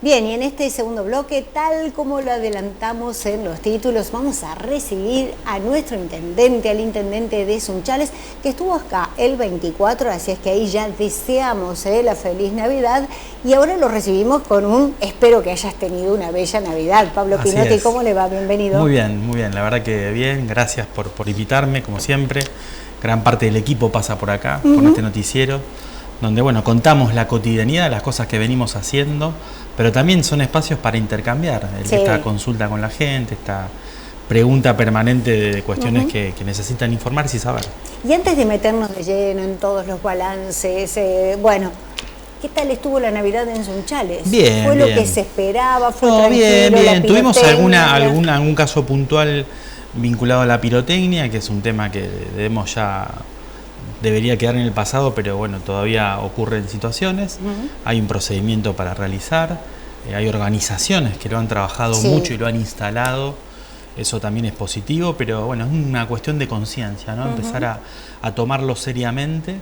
Bien, y en este segundo bloque, tal como lo adelantamos en los títulos, vamos a recibir a nuestro intendente, al intendente de Sunchales, que estuvo acá el 24, así es que ahí ya deseamos la feliz Navidad, y ahora lo recibimos con un, espero que hayas tenido una bella Navidad. Pablo Así Pinotti, es. ¿cómo le va? Bienvenido. Muy bien, la verdad que bien, gracias por invitarme, como siempre. Gran parte del equipo pasa por acá, con este noticiero, donde bueno, contamos la cotidianidad, las cosas que venimos haciendo, pero también son espacios para intercambiar, esta consulta con la gente, esta pregunta permanente de cuestiones que necesitan informarse y saber. Y antes de meternos de lleno en todos los balances, bueno, ¿qué tal estuvo la Navidad en Sunchales? Bien, ¿Fue lo bien. que se esperaba? ¿Fue No, tranquilo? bien. Tuvimos pirotecnia? algún caso puntual vinculado a la pirotecnia, que es un tema que debería quedar en el pasado, pero bueno, todavía ocurren situaciones. Hay un procedimiento para realizar, hay organizaciones que lo han trabajado mucho y lo han instalado. Eso también es positivo, pero bueno, es una cuestión de conciencia, ¿no? Empezar a tomarlo seriamente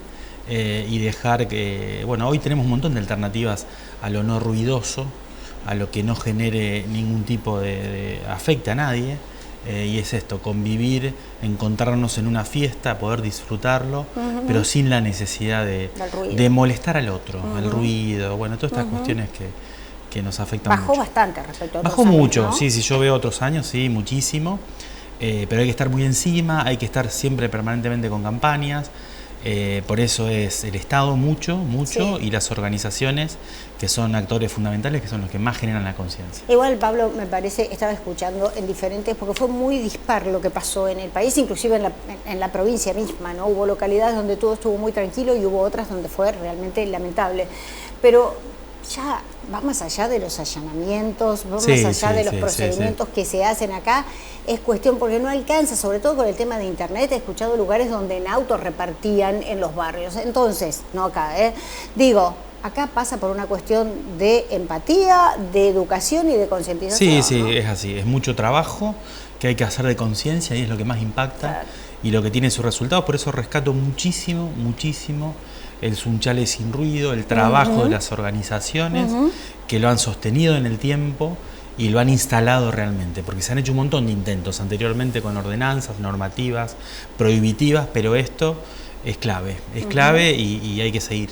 y dejar que, bueno, hoy tenemos un montón de alternativas a lo no ruidoso, a lo que no genere ningún tipo de afecte a nadie. Y es esto, convivir, encontrarnos en una fiesta, poder disfrutarlo, pero sin la necesidad de molestar al otro, el ruido, bueno, todas estas cuestiones que nos afectan mucho. Bajó bastante respecto a otros Bajó años, mucho, ¿no? sí, yo veo otros años, sí, muchísimo, pero hay que estar muy encima, hay que estar siempre permanentemente con campañas. Por eso es el Estado mucho, y las organizaciones que son actores fundamentales, que son los que más generan la conciencia. Igual, Pablo, me parece, estaba escuchando en diferentes, porque fue muy dispar lo que pasó en el país, inclusive en la provincia misma, ¿no? Hubo localidades donde todo estuvo muy tranquilo y hubo otras donde fue realmente lamentable. Pero ya va más allá de los allanamientos, va más allá de los procedimientos que se hacen acá. Es cuestión, porque no alcanza, sobre todo con el tema de internet. He escuchado lugares donde en autos repartían en los barrios. Entonces, no acá, digo, acá pasa por una cuestión de empatía, de educación y de concientización. Sí, ¿no? es así, es mucho trabajo que hay que hacer de conciencia y es lo que más impacta. Claro. Y lo que tiene sus resultados. Por eso rescato muchísimo el Sunchales sin ruido, el trabajo de las organizaciones que lo han sostenido en el tiempo y lo han instalado realmente, porque se han hecho un montón de intentos anteriormente con ordenanzas, normativas, prohibitivas, pero esto es clave y hay que seguir.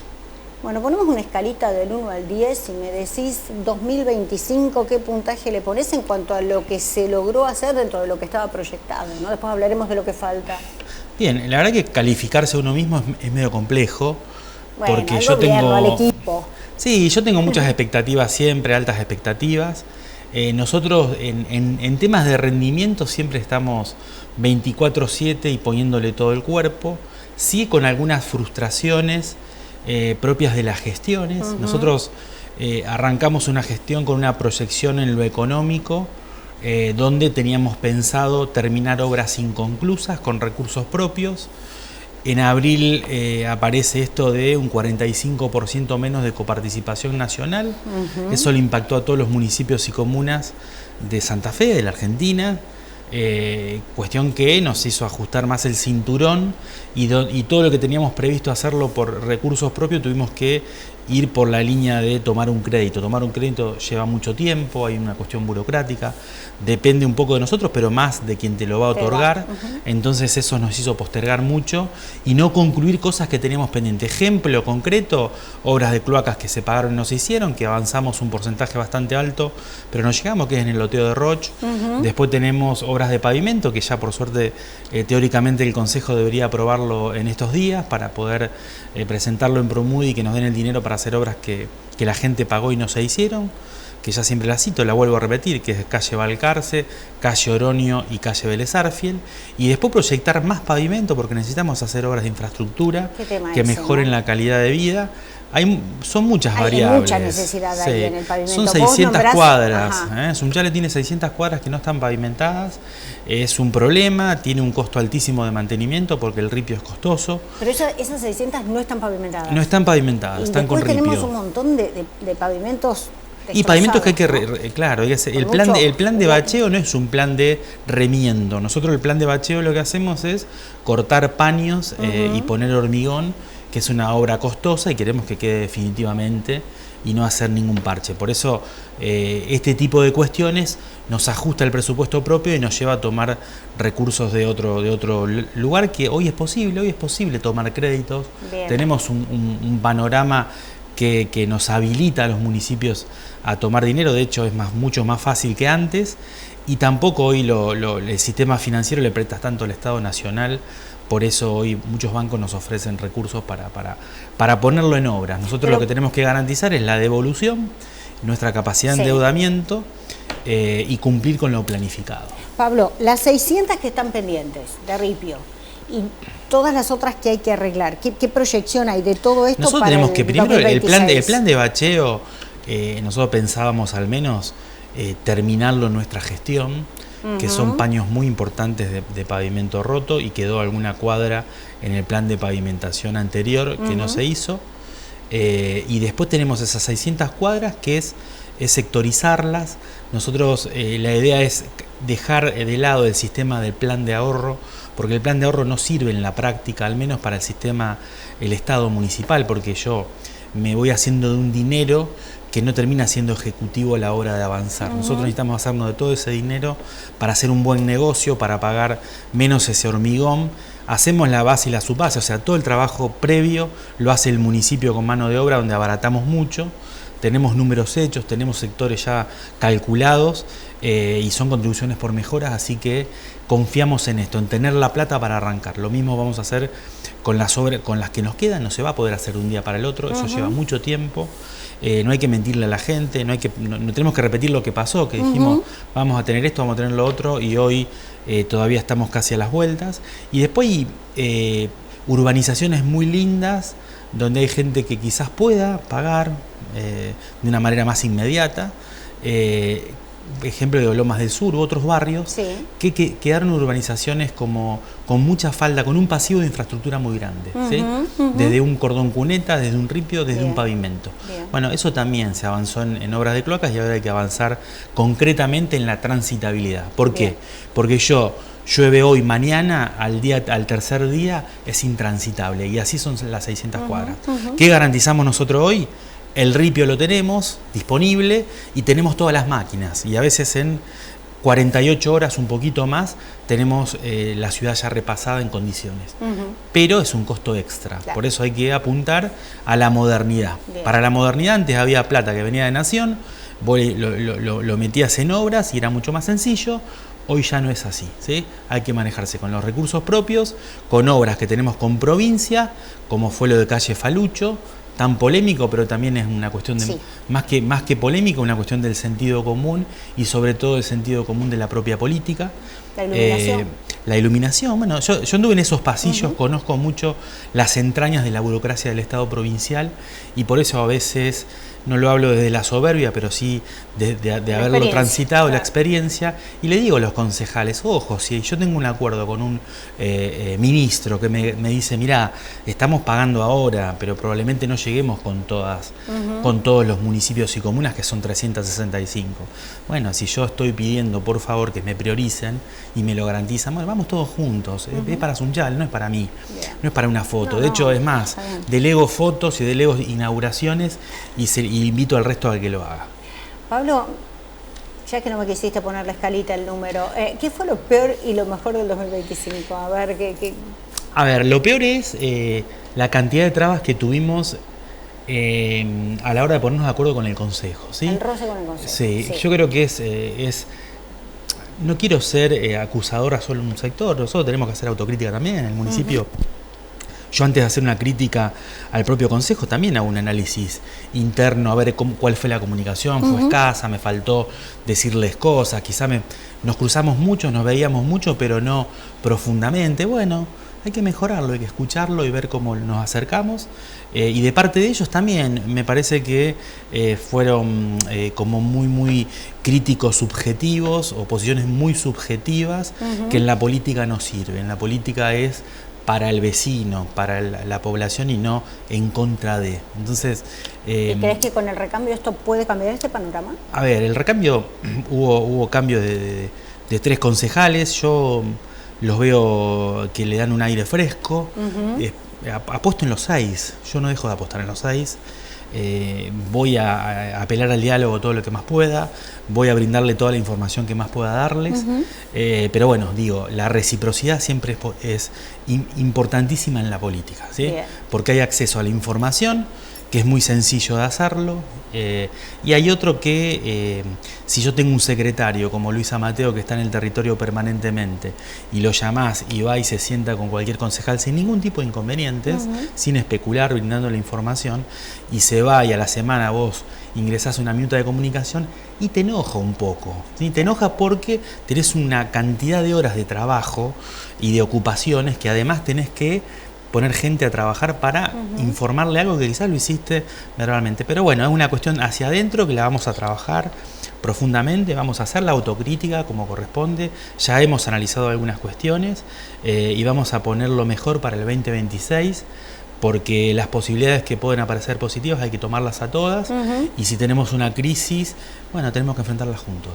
Bueno, ponemos una escalita del 1 al 10 y me decís 2025, ¿qué puntaje le pones en cuanto a lo que se logró hacer dentro de lo que estaba proyectado, ¿no? Después hablaremos de lo que falta. Bien, la verdad que calificarse a uno mismo es medio complejo, bueno, porque al yo gobierno, al equipo. Sí, yo tengo muchas expectativas siempre, altas expectativas. Nosotros en temas de rendimiento siempre estamos 24/7 y poniéndole todo el cuerpo, sí con algunas frustraciones propias de las gestiones. Nosotros arrancamos una gestión con una proyección en lo económico, donde teníamos pensado terminar obras inconclusas con recursos propios. En abril aparece esto de un 45% menos de coparticipación nacional. Eso le impactó a todos los municipios y comunas de Santa Fe, de la Argentina. Cuestión que nos hizo ajustar más el cinturón y todo lo que teníamos previsto hacerlo por recursos propios tuvimos que ir por la línea de tomar un crédito. Tomar un crédito lleva mucho tiempo, hay una cuestión burocrática, depende un poco de nosotros, pero más de quien te lo va a otorgar. Entonces eso nos hizo postergar mucho y no concluir cosas que teníamos pendiente. Ejemplo concreto, obras de cloacas que se pagaron y no se hicieron, que avanzamos un porcentaje bastante alto, pero no llegamos, que es en el loteo de Roche. Después tenemos obras de pavimento, que ya por suerte teóricamente el Consejo debería aprobarlo en estos días para poder presentarlo en Promudi y que nos den el dinero para hacer obras que la gente pagó y no se hicieron, que ya siempre la cito, la vuelvo a repetir, que es calle Balcarce, calle Oroño y calle Vélez Arfiel, y después proyectar más pavimento porque necesitamos hacer obras de infraestructura que mejoren la calidad de vida. Son muchas variables. Hay mucha necesidad ahí en el pavimento. Son 600 cuadras. Sunchales tiene 600 cuadras que no están pavimentadas. Es un problema, tiene un costo altísimo de mantenimiento porque el ripio es costoso. Pero esas 600 no están pavimentadas. No están pavimentadas, están con ripio. Después tenemos un montón de pavimentos Y pavimentos que hay que, claro, el plan de bacheo no es un plan de remiendo. Nosotros el plan de bacheo lo que hacemos es cortar paños y poner hormigón, que es una obra costosa y queremos que quede definitivamente y no hacer ningún parche. Por eso este tipo de cuestiones nos ajusta el presupuesto propio y nos lleva a tomar recursos de otro lugar, que hoy es posible tomar créditos. Bien. Tenemos un panorama que nos habilita a los municipios a tomar dinero. De hecho es mucho más fácil que antes, y tampoco hoy el sistema financiero le presta tanto al Estado Nacional. Por eso hoy muchos bancos nos ofrecen recursos para ponerlo en obra. Nosotros lo que tenemos que garantizar es la devolución, nuestra capacidad de endeudamiento y cumplir con lo planificado. Pablo, las 600 que están pendientes de ripio y todas las otras que hay que arreglar, ¿qué proyección hay de todo esto? Nosotros para tenemos que primero 2026? el plan de bacheo, nosotros pensábamos al menos terminarlo en nuestra gestión, que son paños muy importantes de pavimento roto, y quedó alguna cuadra en el plan de pavimentación anterior que no se hizo. Y después tenemos esas 600 cuadras que es sectorizarlas. Nosotros la idea es dejar de lado el sistema del plan de ahorro, porque el plan de ahorro no sirve en la práctica, al menos para el Estado municipal, porque yo me voy haciendo de un dinero que no termina siendo ejecutivo a la hora de avanzar. Nosotros necesitamos hacernos de todo ese dinero para hacer un buen negocio, para pagar menos ese hormigón. Hacemos la base y la subbase, o sea, todo el trabajo previo lo hace el municipio con mano de obra, donde abaratamos mucho. Tenemos números hechos, tenemos sectores ya calculados y son contribuciones por mejoras, así que confiamos en esto, en tener la plata para arrancar. Lo mismo vamos a hacer con las que nos quedan. No se va a poder hacer de un día para el otro, eso lleva mucho tiempo. No hay que mentirle a la gente, no tenemos que repetir lo que pasó, que dijimos vamos a tener esto, vamos a tener lo otro, y hoy todavía estamos casi a las vueltas. Y después urbanizaciones muy lindas, donde hay gente que quizás pueda pagar de una manera más inmediata. Ejemplo de Lomas del Sur u otros barrios, que quedaron urbanizaciones con mucha falda, con un pasivo de infraestructura muy grande, desde un cordón cuneta, desde un ripio, desde un pavimento. Bueno, eso también se avanzó en obras de cloacas, y ahora hay que avanzar concretamente en la transitabilidad. ¿Por qué? Porque llueve hoy, mañana, al tercer día es intransitable, y así son las 600 cuadras. ¿Qué garantizamos nosotros hoy? El ripio lo tenemos disponible y tenemos todas las máquinas, y a veces en 48 horas, un poquito más, tenemos la ciudad ya repasada en condiciones. Pero es un costo extra, por eso hay que apuntar a la modernidad. Para la modernidad antes había plata que venía de Nación, lo metías en obras y era mucho más sencillo. Hoy ya no es así, ¿sí? Hay que manejarse con los recursos propios, con obras que tenemos con provincia, como fue lo de calle Falucho, tan polémico, pero también es una cuestión de más que polémico, una cuestión del sentido común, y sobre todo el sentido común de la propia política. La iluminación. La iluminación, bueno, yo anduve en esos pasillos, conozco mucho las entrañas de la burocracia del Estado provincial, y por eso a veces no lo hablo desde la soberbia, pero sí de haberlo transitado, la experiencia, y le digo a los concejales, ojo, si yo tengo un acuerdo con un ministro que me dice, mirá, estamos pagando ahora, pero probablemente no lleguemos con todos los municipios y comunas, que son 365. Bueno, si yo estoy pidiendo, por favor, que me prioricen y me lo garantizan, bueno, vamos todos juntos. Es para Sunchal, no es para mí, no es para una foto. De hecho, es más, delego fotos y delego inauguraciones, y invito al resto a que lo haga. Pablo, ya que no me quisiste poner la escalita, el número, ¿qué fue lo peor y lo mejor del 2025? A ver, A ver, lo peor es la cantidad de trabas que tuvimos a la hora de ponernos de acuerdo con el Consejo, ¿sí? El roce con el Consejo. Sí, yo creo que es no quiero ser acusador a solo un sector, nosotros tenemos que hacer autocrítica también en el municipio. Yo, antes de hacer una crítica al propio Consejo, también hago un análisis interno, a ver cuál fue la comunicación, fue escasa, me faltó decirles cosas, quizá nos cruzamos mucho, nos veíamos mucho, pero no profundamente. Bueno, hay que mejorarlo, hay que escucharlo y ver cómo nos acercamos. Y de parte de ellos también me parece que fueron como muy críticos subjetivos, o posiciones muy subjetivas, que en la política no sirven. En la política es para el vecino, para la población y no en contra de. Entonces, ¿y crees que con el recambio esto puede cambiar este panorama? A ver, el recambio, hubo cambio de 3 concejales, yo los veo que le dan un aire fresco, apuesto en los 6, yo no dejo de apostar en los 6. Voy a apelar al diálogo todo lo que más pueda, voy a brindarle toda la información que más pueda darles, pero bueno, digo, la reciprocidad siempre es importantísima en la política, ¿sí? Porque hay acceso a la información, que es muy sencillo de hacerlo, y hay otro que, si yo tengo un secretario como Luisa Mateo que está en el territorio permanentemente y lo llamás y va y se sienta con cualquier concejal sin ningún tipo de inconvenientes, sin especular, brindando la información, y se va y a la semana vos ingresás una minuta de comunicación y te enoja un poco, ¿sí? Te enoja porque tenés una cantidad de horas de trabajo y de ocupaciones que además tenés que poner gente a trabajar para informarle algo que quizás lo hiciste verbalmente. Pero bueno, es una cuestión hacia adentro que la vamos a trabajar profundamente, vamos a hacer la autocrítica como corresponde, ya hemos analizado algunas cuestiones y vamos a poner lo mejor para el 2026, porque las posibilidades que pueden aparecer positivas hay que tomarlas a todas, y si tenemos una crisis, bueno, tenemos que enfrentarlas juntos.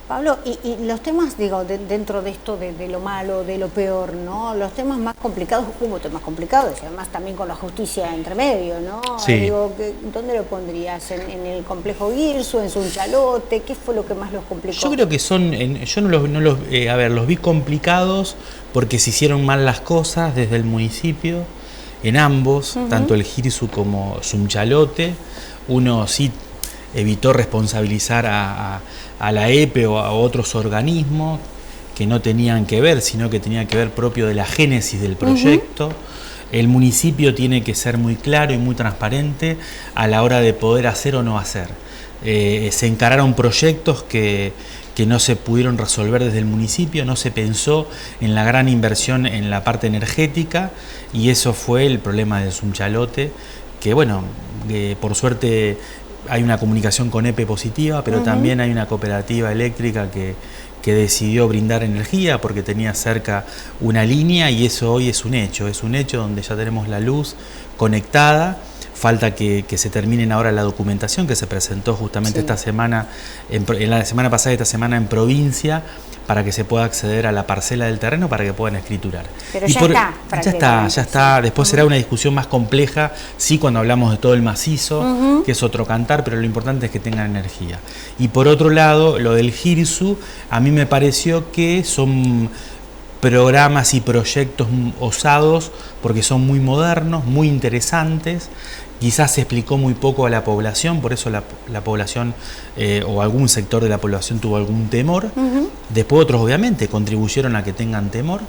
Pablo, y los temas, digo, dentro de esto de lo malo, de lo peor, ¿no? Los temas más complicados, hubo temas complicados, y además también con la justicia entre medio, ¿no? Sí. Digo, ¿dónde lo pondrías? ¿En el complejo Guirsu, en Sunchalote? ¿Qué fue lo que más los complicó? Yo creo que yo los vi complicados porque se hicieron mal las cosas desde el municipio, en ambos, tanto el Guirsu como Sunchalote. Uno sí evitó responsabilizar a la EPE o a otros organismos que no tenían que ver, sino que tenía que ver propio de la génesis del proyecto. El municipio tiene que ser muy claro y muy transparente a la hora de poder hacer o no hacer. Se encararon proyectos que no se pudieron resolver desde el municipio, no se pensó en la gran inversión en la parte energética, y eso fue el problema de Sunchalote, que bueno, por suerte hay una comunicación con EPE positiva, pero también hay una cooperativa eléctrica que decidió brindar energía porque tenía cerca una línea, y eso hoy es un hecho donde ya tenemos la luz conectada. Falta que se terminen ahora la documentación que se presentó justamente esta semana, en la semana pasada y esta semana en provincia, para que se pueda acceder a la parcela del terreno para que puedan escriturar. Pero ya está. Después será una discusión más compleja, sí, cuando hablamos de todo el macizo, que es otro cantar, pero lo importante es que tengan energía. Y por otro lado, lo del Guirsu, a mí me pareció que son programas y proyectos osados porque son muy modernos, muy interesantes. Quizás se explicó muy poco a la población, por eso la población o algún sector de la población tuvo algún temor. Después otros obviamente contribuyeron a que tengan temor.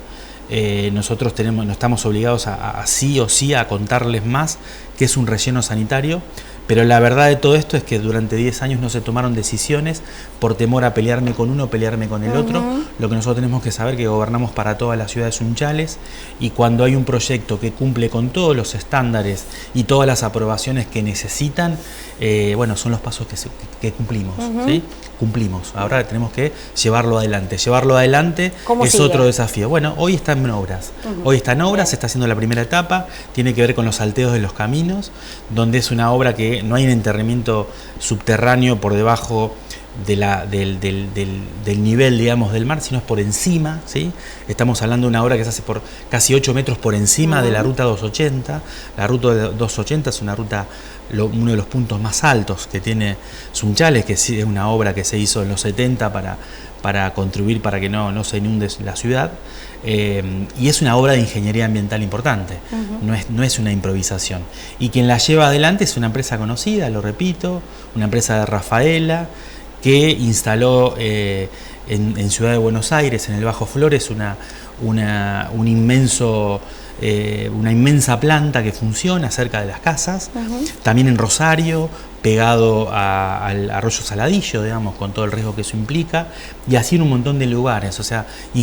Nosotros no estamos obligados a sí o sí a contarles más qué es un relleno sanitario, pero la verdad de todo esto es que durante 10 años no se tomaron decisiones por temor a pelearme con uno, pelearme con el otro. Lo que nosotros tenemos que saber es que gobernamos para todas las ciudades sunchales, y cuando hay un proyecto que cumple con todos los estándares y todas las aprobaciones que necesitan, bueno, son los pasos que cumplimos, ¿sí? Cumplimos. Ahora tenemos que llevarlo adelante. Llevarlo adelante es sigue? Otro desafío. Bueno, hoy está en obras. Hoy está en obras, se está haciendo la primera etapa, tiene que ver con los salteos de los caminos, donde es una obra que no hay un enterramiento subterráneo por debajo del nivel, digamos, del mar, sino es por encima, ¿sí? Estamos hablando de una obra que se hace por casi 8 metros por encima de la ruta 280. La ruta 280 es una ruta, uno de los puntos más altos que tiene Sunchales, que es una obra que se hizo en los 70 para contribuir para que no se inunde la ciudad. Y es una obra de ingeniería ambiental importante, no es una improvisación. Y quien la lleva adelante es una empresa conocida, lo repito, una empresa de Rafaela, que instaló en Ciudad de Buenos Aires, en el Bajo Flores, una inmensa planta que funciona cerca de las casas. También en Rosario pegado al arroyo Saladillo, digamos, con todo el riesgo que eso implica, y así en un montón de lugares. O sea, la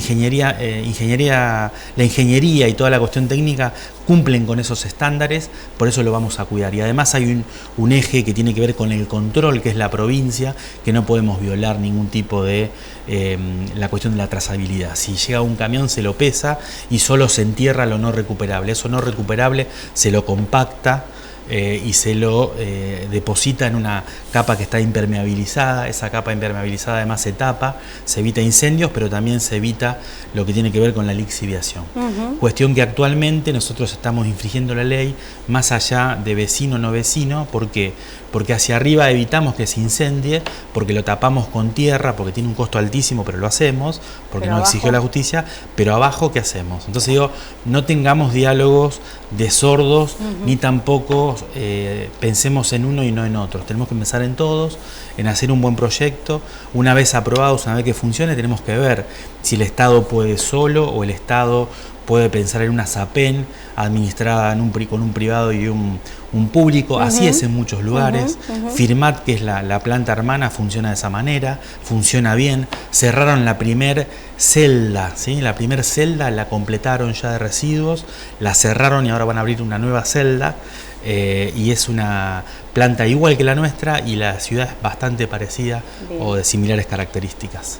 ingeniería y toda la cuestión técnica cumplen con esos estándares, por eso lo vamos a cuidar. Y además hay un eje que tiene que ver con el control, que es la provincia, que no podemos violar ningún tipo de la cuestión de la trazabilidad. Si llega un camión se lo pesa y solo se entierra lo no recuperable. Eso no recuperable se lo compacta y se lo deposita en una capa que está impermeabilizada. Esa capa impermeabilizada además se tapa, se evita incendios, pero también se evita lo que tiene que ver con la lixiviación. Cuestión que actualmente nosotros estamos infringiendo la ley más allá de vecino o no vecino. ¿Por qué? Porque hacia arriba evitamos que se incendie, porque lo tapamos con tierra, porque tiene un costo altísimo, pero lo hacemos, porque no exigió la justicia. Pero abajo, ¿qué hacemos? Entonces digo, no tengamos diálogos de sordos, ni tampoco pensemos en uno y no en otros. Tenemos que pensar en todos, en hacer un buen proyecto. Una vez aprobados, una vez que funcione, tenemos que ver si el Estado puede solo o el Estado puede pensar en una SAPEN administrada con un privado y un público. Así es en muchos lugares. Firmat, que es la planta hermana, funciona de esa manera, funciona bien. Cerraron la primer celda, ¿sí? La primer celda la completaron ya de residuos, la cerraron y ahora van a abrir una nueva celda. Y es una planta igual que la nuestra y la ciudad es bastante parecida. Bien. O de similares características.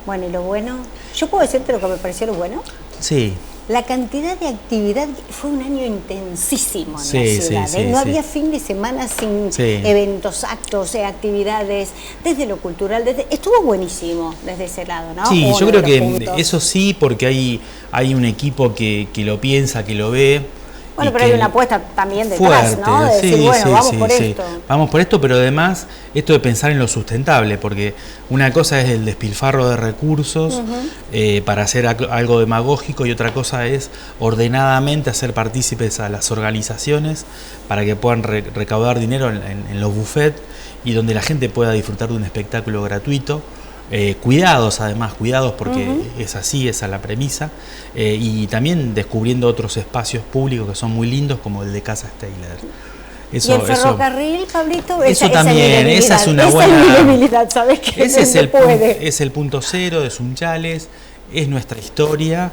Bueno, ¿y lo bueno? ¿Yo puedo decirte lo que me pareció lo bueno? Sí. La cantidad de actividad, fue un año intensísimo en la ciudad. No había fin de semana sin eventos, actos, actividades, desde lo cultural, estuvo buenísimo desde ese lado, ¿no? Sí, yo creo que eso sí, porque hay un equipo que lo piensa, que lo ve. Bueno, pero hay una apuesta también detrás, fuerte, ¿no? De decir, bueno, vamos por esto. Vamos por esto, pero además esto de pensar en lo sustentable, porque una cosa es el despilfarro de recursos para hacer algo demagógico y otra cosa es ordenadamente hacer partícipes a las organizaciones para que puedan recaudar dinero en los buffets y donde la gente pueda disfrutar de un espectáculo gratuito. Cuidados porque es así, esa es la premisa, y también descubriendo otros espacios públicos que son muy lindos como el de Casa Steyler. Y el ferrocarril, Pablito, esa es una buena debilidad, ¿sabes? Que ese es el punto cero de Sunchales, es nuestra historia.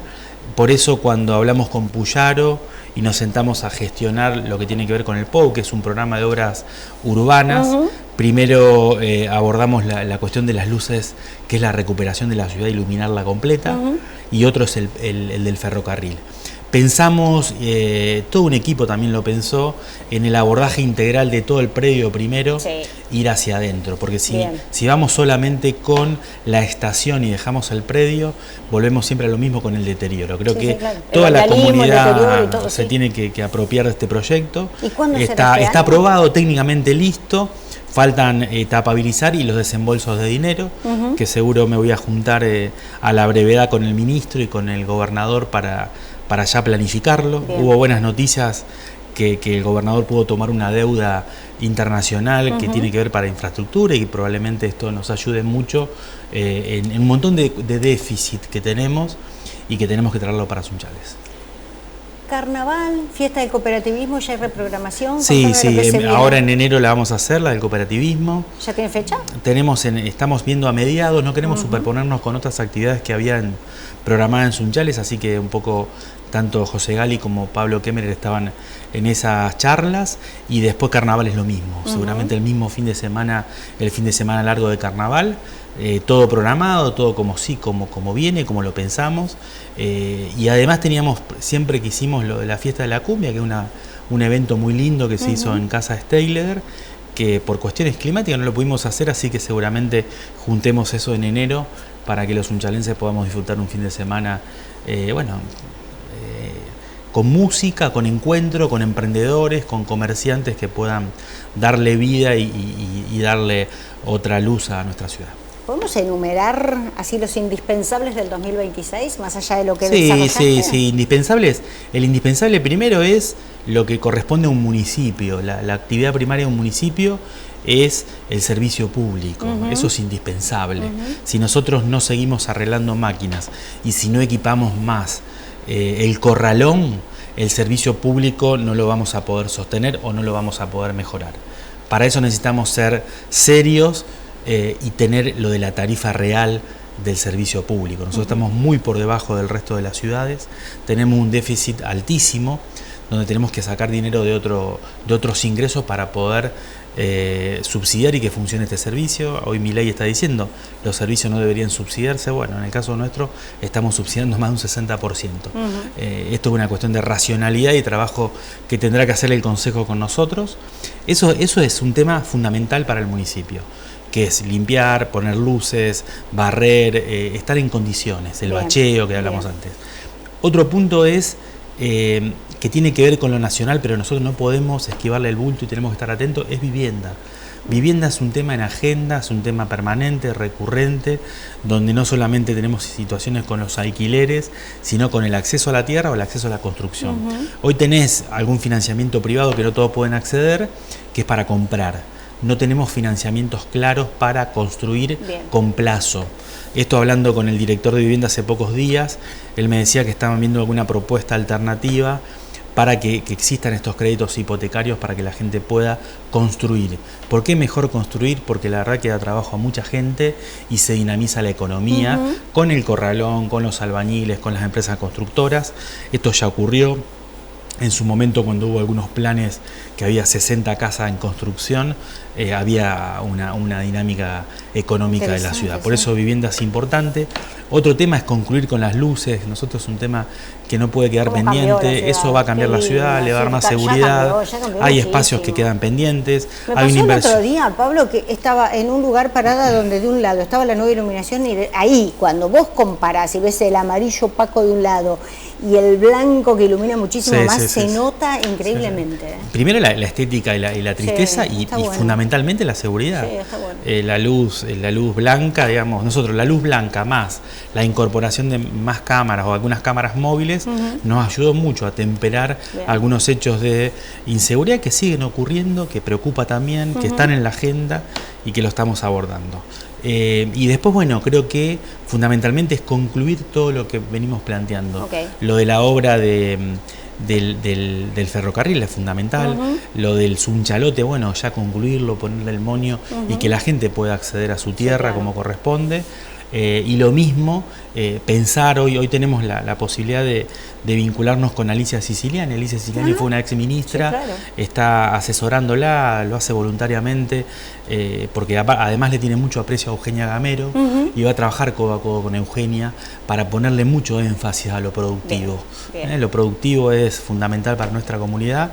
Por eso cuando hablamos con Puyaro y nos sentamos a gestionar lo que tiene que ver con el POU, que es un programa de obras urbanas, primero abordamos la cuestión de las luces, que es la recuperación de la ciudad, iluminarla completa, y otro es el del ferrocarril. Pensamos, todo un equipo también lo pensó, en el abordaje integral de todo el predio primero, ir hacia adentro, porque si vamos solamente con la estación y dejamos el predio, volvemos siempre a lo mismo con el deterioro. Creo que toda la comunidad se tiene que apropiar de este proyecto. ¿Y cuándo está aprobado, técnicamente listo. Faltan tapabilizar y los desembolsos de dinero, que seguro me voy a juntar a la brevedad con el ministro y con el gobernador para ya planificarlo. Bien. Hubo buenas noticias que el gobernador pudo tomar una deuda internacional que tiene que ver para infraestructura y probablemente esto nos ayude mucho en un montón de déficit que tenemos y que tenemos que traerlo para Sunchales. Carnaval, fiesta del cooperativismo, ¿ya hay reprogramación? Sí, ahora en enero la vamos a hacer, la del cooperativismo. ¿Ya tiene fecha? Estamos viendo a mediados, no queremos superponernos con otras actividades que habían programadas en Sunchales, así que un poco tanto José Gali como Pablo Kemmerer estaban en esas charlas, y después Carnaval es lo mismo, seguramente el mismo fin de semana, el fin de semana largo de Carnaval. Todo programado, todo como viene, como lo pensamos, y además siempre quisimos lo de la fiesta de la cumbia, que es un evento muy lindo que se hizo en Casa Steyler, que por cuestiones climáticas no lo pudimos hacer, así que seguramente juntemos eso en enero para que los sunchalenses podamos disfrutar un fin de semana, con música, con encuentro, con emprendedores, con comerciantes que puedan darle vida y darle otra luz a nuestra ciudad. ¿Podemos enumerar así los indispensables del 2026, más allá de lo que desarrollaste? Sí, indispensables. El indispensable primero es lo que corresponde a un municipio. La actividad primaria de un municipio es el servicio público. Eso es indispensable. Si nosotros no seguimos arreglando máquinas y si no equipamos más el corralón, el servicio público no lo vamos a poder sostener o no lo vamos a poder mejorar. Para eso necesitamos ser serios y tener lo de la tarifa real del servicio público. Nosotros estamos muy por debajo del resto de las ciudades, tenemos un déficit altísimo, donde tenemos que sacar dinero de otros ingresos para poder subsidiar y que funcione este servicio. Hoy mi ley está diciendo los servicios no deberían subsidiarse. Bueno, en el caso nuestro estamos subsidiando más de un 60%. Esto es una cuestión de racionalidad y trabajo que tendrá que hacer el Consejo con nosotros. Eso es un tema fundamental para el municipio, que es limpiar, poner luces, barrer, estar en condiciones, el bacheo que hablamos antes. Otro punto es que tiene que ver con lo nacional, pero nosotros no podemos esquivarle el bulto y tenemos que estar atentos, es vivienda. Vivienda es un tema en agenda, es un tema permanente, recurrente, donde no solamente tenemos situaciones con los alquileres, sino con el acceso a la tierra o el acceso a la construcción. Hoy tenés algún financiamiento privado que no todos pueden acceder, que es para comprar. No tenemos financiamientos claros para construir con plazo. Esto hablando con el director de vivienda hace pocos días, él me decía que estaban viendo alguna propuesta alternativa para que existan estos créditos hipotecarios para que la gente pueda construir. ¿Por qué mejor construir? Porque la verdad que da trabajo a mucha gente y se dinamiza la economía con el corralón, con los albañiles, con las empresas constructoras. Esto ya ocurrió en su momento cuando hubo algunos planes que había 60 casas en construcción, había una dinámica económica de la ciudad. Por eso vivienda es importante. Otro tema es concluir con las luces. Nosotros es un tema que no puede quedar pendiente. Eso va a cambiar la ciudad, le va a dar más seguridad. Hay espacios que quedan pendientes. Me pasó el otro día, Pablo, que estaba en un lugar parada donde de un lado estaba la nueva iluminación y ahí, cuando vos comparás y ves el amarillo opaco de un lado y el blanco que ilumina muchísimo más, se nota increíblemente. Primero la estética y la tristeza y fundamentalmente la seguridad. Está bueno. La luz blanca, digamos, nosotros la luz blanca más la incorporación de más cámaras o algunas cámaras móviles nos ayudó mucho a temperar algunos hechos de inseguridad que siguen ocurriendo, que preocupa también, que están en la agenda y que lo estamos abordando. Y después, bueno, creo que fundamentalmente es concluir todo lo que venimos planteando. Lo de la obra del ferrocarril es fundamental, lo del Sunchalote, bueno, ya concluirlo, ponerle el moño y que la gente pueda acceder a su tierra como corresponde. Y lo mismo, pensar, hoy tenemos la posibilidad de vincularnos con Alicia Siciliani. Alicia Siciliani fue una ex ministra, está asesorándola, lo hace voluntariamente, porque además le tiene mucho aprecio a Eugenia Gamero y va a trabajar codo a codo con Eugenia para ponerle mucho énfasis a lo productivo. Lo productivo es fundamental para nuestra comunidad.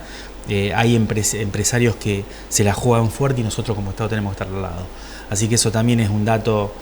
Hay empresarios que se la juegan fuerte y nosotros como Estado tenemos que estar al lado. Así que eso también es un dato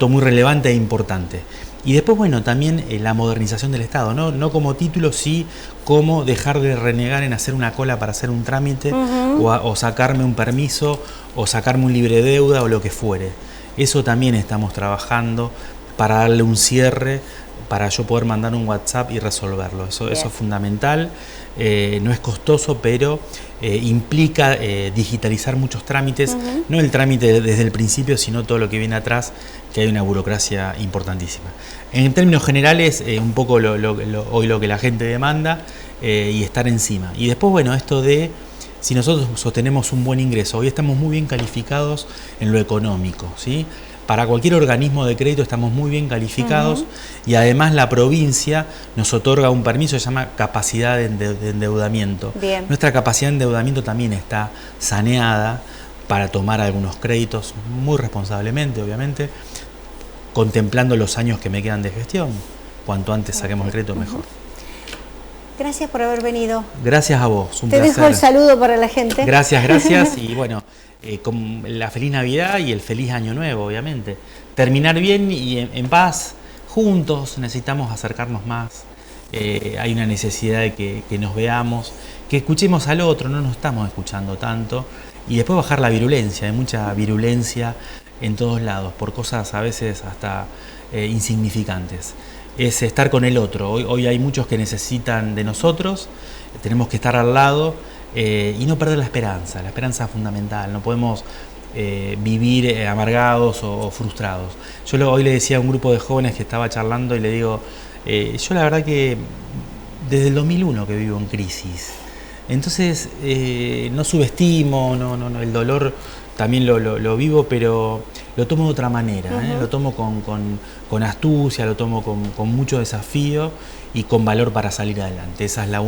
muy relevante e importante. Y después, bueno, también la modernización del Estado, no como título, sí como dejar de renegar en hacer una cola para hacer un trámite o sacarme un permiso o sacarme un libre deuda o lo que fuere. Eso también estamos trabajando para darle un cierre, para yo poder mandar un WhatsApp y resolverlo. Eso es fundamental. No es costoso, pero implica digitalizar muchos trámites, no el trámite desde el principio, sino todo lo que viene atrás, que hay una burocracia importantísima. En términos generales, un poco hoy lo que la gente demanda y estar encima. Y después, bueno, esto de si nosotros sostenemos un buen ingreso, hoy estamos muy bien calificados en lo económico, ¿sí? Para cualquier organismo de crédito estamos muy bien calificados y además la provincia nos otorga un permiso que se llama capacidad de endeudamiento. Nuestra capacidad de endeudamiento también está saneada para tomar algunos créditos muy responsablemente, obviamente, contemplando los años que me quedan de gestión. Cuanto antes saquemos el crédito, mejor. Gracias por haber venido. Gracias a vos, un placer. Te dejo el saludo para la gente. Gracias y bueno, con la feliz Navidad y el feliz Año Nuevo, obviamente. Terminar bien y en paz, juntos, necesitamos acercarnos más. Hay una necesidad de que nos veamos, que escuchemos al otro, no nos estamos escuchando tanto. Y después bajar la virulencia, hay mucha virulencia en todos lados, por cosas a veces hasta insignificantes. Es estar con el otro. Hoy hay muchos que necesitan de nosotros, tenemos que estar al lado y no perder la esperanza. La esperanza es fundamental, no podemos vivir amargados o frustrados. Yo hoy le decía a un grupo de jóvenes que estaba charlando y le digo, yo la verdad que desde el 2001 que vivo en crisis, Entonces no subestimo, el dolor también lo vivo, pero lo tomo de otra manera, lo tomo con astucia, lo tomo con mucho desafío y con valor para salir adelante. Esa es la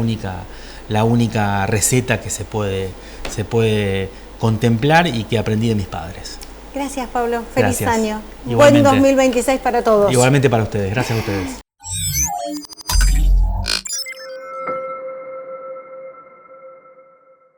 única receta que se puede contemplar y que aprendí de mis padres. Gracias, Pablo. Feliz Gracias. año. Igualmente. Buen 2026 para todos. Igualmente para ustedes. Gracias a ustedes.